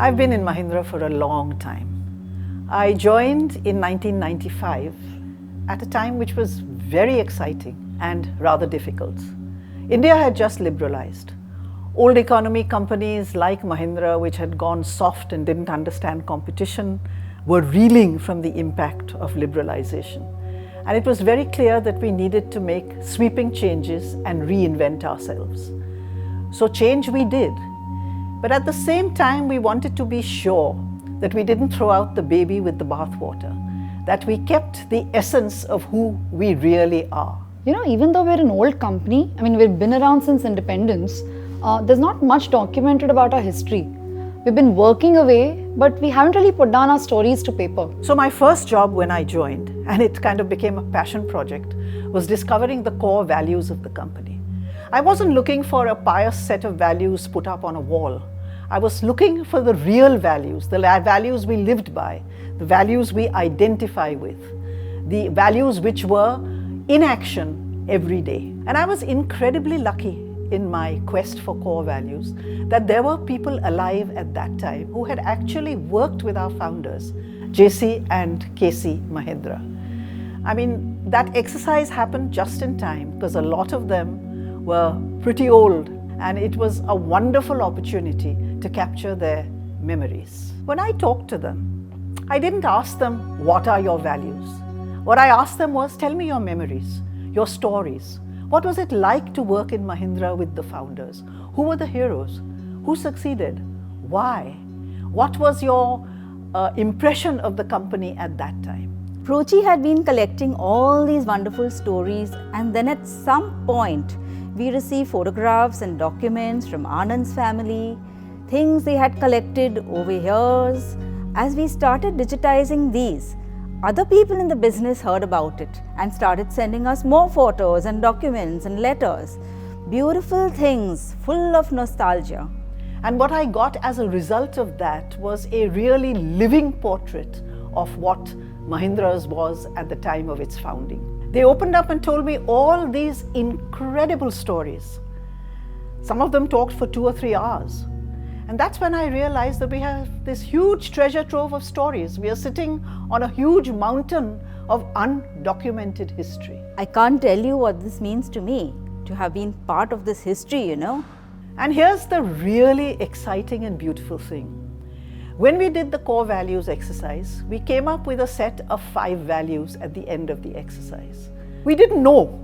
I've been in Mahindra for a long time. I joined in 1995 at a time which was very exciting and rather difficult. India had just liberalized. Old economy companies like Mahindra, which had gone soft and didn't understand competition, were reeling from the impact of liberalization. And it was very clear that we needed to make sweeping changes and reinvent ourselves. So change we did. But at the same time, we wanted to be sure that we didn't throw out the baby with the bathwater, that we kept the essence of who we really are. Even though we're an old company, we've been around since independence, there's not much documented about our history. We've been working away, but we haven't really put down our stories to paper. So my first job when I joined, and it kind of became a passion project, was discovering the core values of the company. I wasn't looking for a pious set of values put up on a wall. I was looking for the real values, the values we lived by, the values we identify with, the values which were in action every day. And I was incredibly lucky in my quest for core values that there were people alive at that time who had actually worked with our founders, JC and KC Mahindra. That exercise happened just in time because a lot of them were pretty old, and it was a wonderful opportunity to capture their memories. When I talked to them, I didn't ask them, what are your values? What I asked them was, tell me your memories, your stories. What was it like to work in Mahindra with the founders? Who were the heroes? Who succeeded? Why? What was your impression of the company at that time? Prochi had been collecting all these wonderful stories, and then at some point, we received photographs and documents from Anand's family, things they had collected over years. As we started digitizing these, other people in the business heard about it and started sending us more photos and documents and letters. Beautiful things, full of nostalgia. And what I got as a result of that was a really living portrait of what Mahindra's was at the time of its founding. They opened up and told me all these incredible stories. Some of them talked for 2 or 3 hours. And that's when I realized that we have this huge treasure trove of stories. We are sitting on a huge mountain of undocumented history. I can't tell you what this means to me, to have been part of this history, And here's the really exciting and beautiful thing. When we did the core values exercise, we came up with a set of 5 values at the end of the exercise. We didn't know.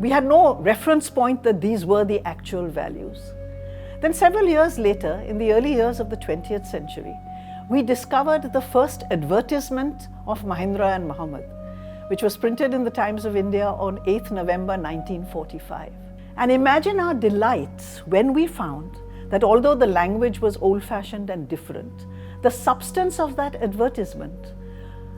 We had no reference point that these were the actual values. Then several years later, in the early years of the 20th century, we discovered the first advertisement of Mahindra and Mohammed, which was printed in the Times of India on 8th November 1945. And imagine our delight when we found that although the language was old-fashioned and different, the substance of that advertisement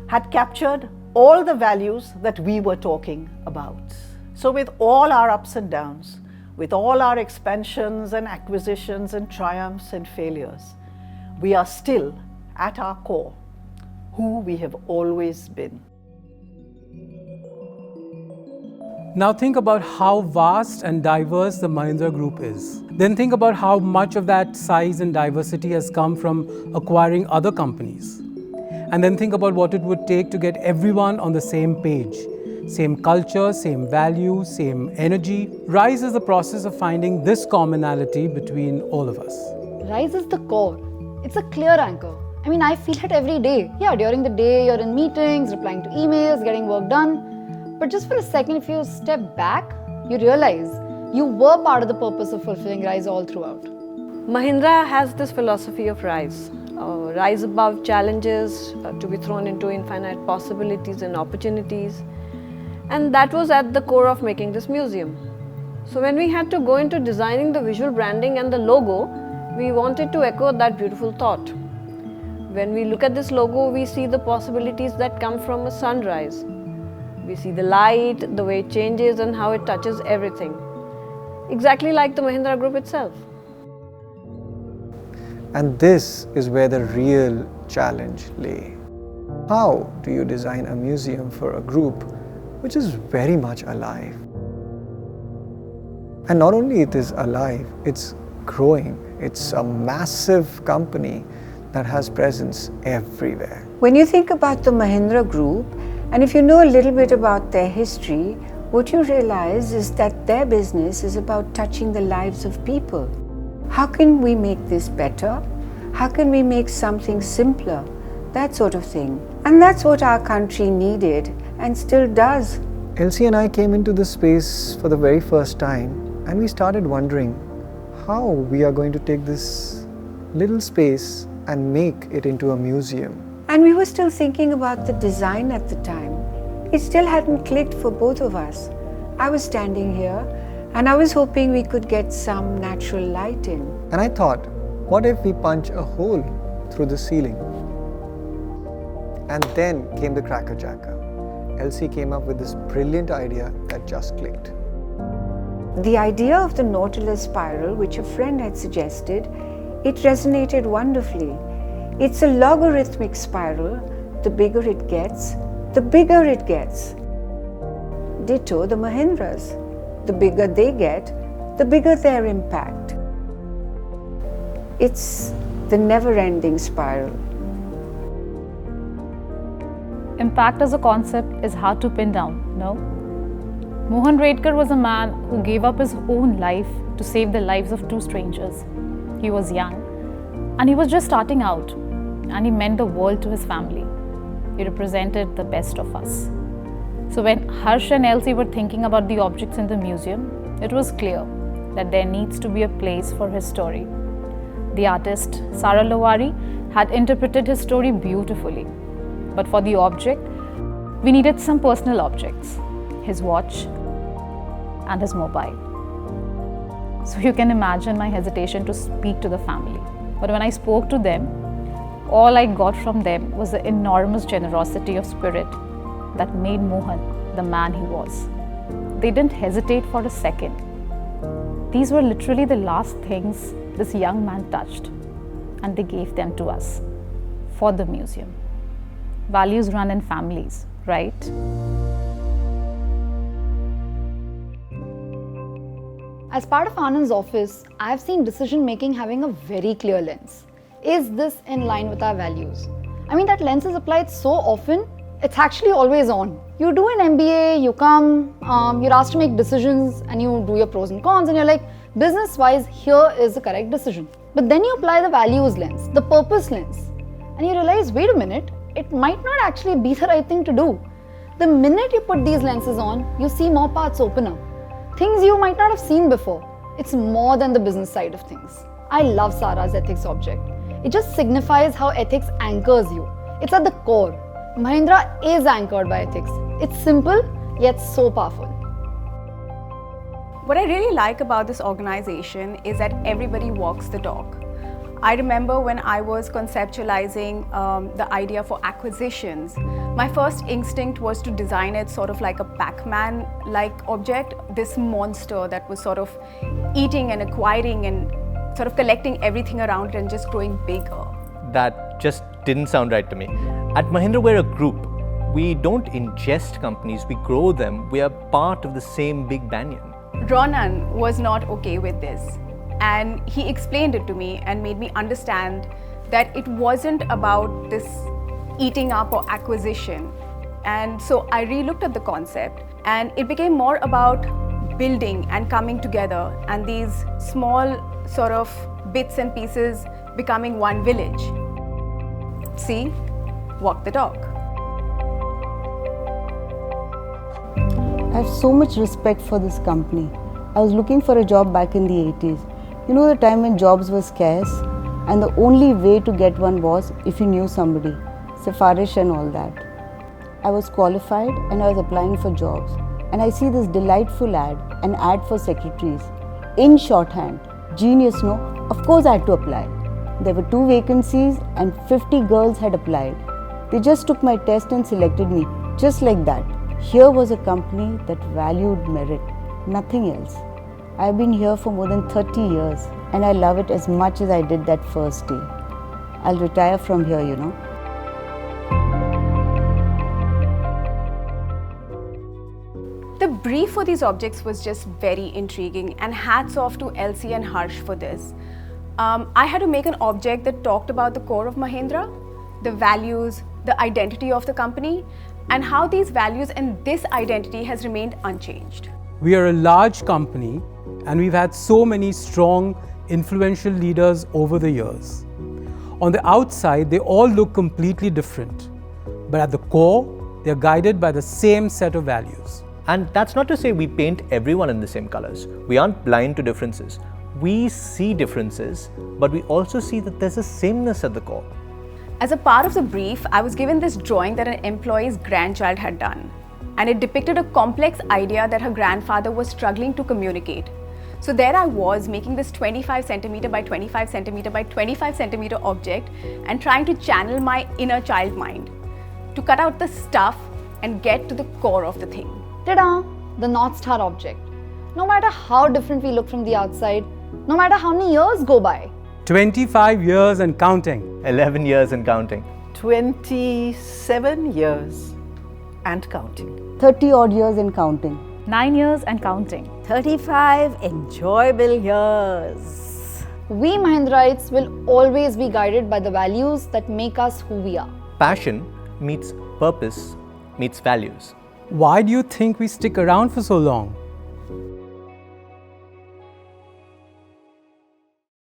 had captured all the values that we were talking about. So with all our ups and downs, with all our expansions and acquisitions and triumphs and failures, we are still, at our core, who we have always been. Now think about how vast and diverse the Mahindra Group is. Then think about how much of that size and diversity has come from acquiring other companies. And then think about what it would take to get everyone on the same page. Same culture, same values, same energy. RISE is the process of finding this commonality between all of us. RISE is the core. It's a clear anchor. I feel it every day. Yeah, during the day, you're in meetings, replying to emails, getting work done. But just for a second, if you step back, you realize you were part of the purpose of fulfilling RISE all throughout. Mahindra has this philosophy of rise. Rise above challenges, to be thrown into infinite possibilities and opportunities. And that was at the core of making this museum. So when we had to go into designing the visual branding and the logo, we wanted to echo that beautiful thought. When we look at this logo, we see the possibilities that come from a sunrise. We see the light, the way it changes and how it touches everything. Exactly like the Mahindra Group itself. And this is where the real challenge lay. How do you design a museum for a group which is very much alive? And not only it is alive, it's growing. It's a massive company that has presence everywhere. When you think about the Mahindra Group, and if you know a little bit about their history, what you realize is that their business is about touching the lives of people. How can we make this better? How can we make something simpler? That sort of thing. And that's what our country needed and still does. Elsie and I came into this space for the very first time, and we started wondering how we are going to take this little space and make it into a museum. And we were still thinking about the design at the time. It still hadn't clicked for both of us. I was standing here and I was hoping we could get some natural light in. And I thought, what if we punch a hole through the ceiling? And then came the Cracker Jacker. Elsie came up with this brilliant idea that just clicked. The idea of the Nautilus spiral, which a friend had suggested, it resonated wonderfully. It's a logarithmic spiral. The bigger it gets, the bigger it gets. Ditto the Mahindras. The bigger they get, the bigger their impact. It's the never-ending spiral. Impact as a concept is hard to pin down, no? Mohan Redkar was a man who gave up his own life to save the lives of two strangers. He was young and he was just starting out, and he meant the world to his family. He represented the best of us. So when Harsh and Elsie were thinking about the objects in the museum, it was clear that there needs to be a place for his story. The artist Sara Lawari had interpreted his story beautifully. But for the object, we needed some personal objects, his watch and his mobile. So you can imagine my hesitation to speak to the family. But when I spoke to them, all I got from them was the enormous generosity of spirit that made Mohan the man he was. They didn't hesitate for a second. These were literally the last things this young man touched, and they gave them to us for the museum. Values run in families, right? As part of Anand's office, I have seen decision making having a very clear lens. Is this in line with our values? I mean, that lens is applied so often, it's actually always on. You do an MBA, you come, you're asked to make decisions and you do your pros and cons and you're like, business-wise, here is the correct decision. But then you apply the values lens, the purpose lens, and you realize, wait a minute, it might not actually be the right thing to do. The minute you put these lenses on, you see more paths open up. Things you might not have seen before. It's more than the business side of things. I love Sara's ethics object. It just signifies how ethics anchors you. It's at the core. Mahindra is anchored by ethics. It's simple, yet so powerful. What I really like about this organization is that everybody walks the talk. I remember when I was conceptualizing the idea for acquisitions, my first instinct was to design it sort of like a Pac-Man-like object, this monster that was sort of eating and acquiring and sort of collecting everything around it and just growing bigger. That just didn't sound right to me. At Mahindra, we're a group. We don't ingest companies, we grow them. We are part of the same big banyan. Ronan was not okay with this. And he explained it to me and made me understand that it wasn't about this eating up or acquisition. And so I re-looked at the concept and it became more about building and coming together and these small sort of bits and pieces becoming one village. See, walk the talk. I have so much respect for this company. I was looking for a job back in the 80s. You know, the time when jobs were scarce and the only way to get one was if you knew somebody, Sifarish and all that. I was qualified and I was applying for jobs, and I see this delightful ad, an ad for secretaries. In shorthand, genius, no? Of course I had to apply. There were 2 vacancies and 50 girls had applied. They just took my test and selected me, just like that. Here was a company that valued merit, nothing else. I've been here for more than 30 years and I love it as much as I did that first day. I'll retire from here, you know. The brief for these objects was just very intriguing, and hats off to Elsie and Harsh for this. I had to make an object that talked about the core of Mahindra, the values, the identity of the company, and how these values and this identity has remained unchanged. We are a large company and we've had so many strong, influential leaders over the years. On the outside, they all look completely different, but at the core, they're guided by the same set of values. And that's not to say we paint everyone in the same colors. We aren't blind to differences. We see differences, but we also see that there's a sameness at the core. As a part of the brief, I was given this drawing that an employee's grandchild had done, and it depicted a complex idea that her grandfather was struggling to communicate. So there I was making this 25 centimeter by 25 centimeter by 25 centimeter object and trying to channel my inner child mind to cut out the stuff and get to the core of the thing. Ta-da! The North Star object. No matter how different we look from the outside, no matter how many years go by. 25 years and counting. 11 years and counting. 27 years and counting. 30 odd years and counting. 9 years and counting. 35 enjoyable years. We Mahindrites will always be guided by the values that make us who we are. Passion meets purpose meets values. Why do you think we stick around for so long?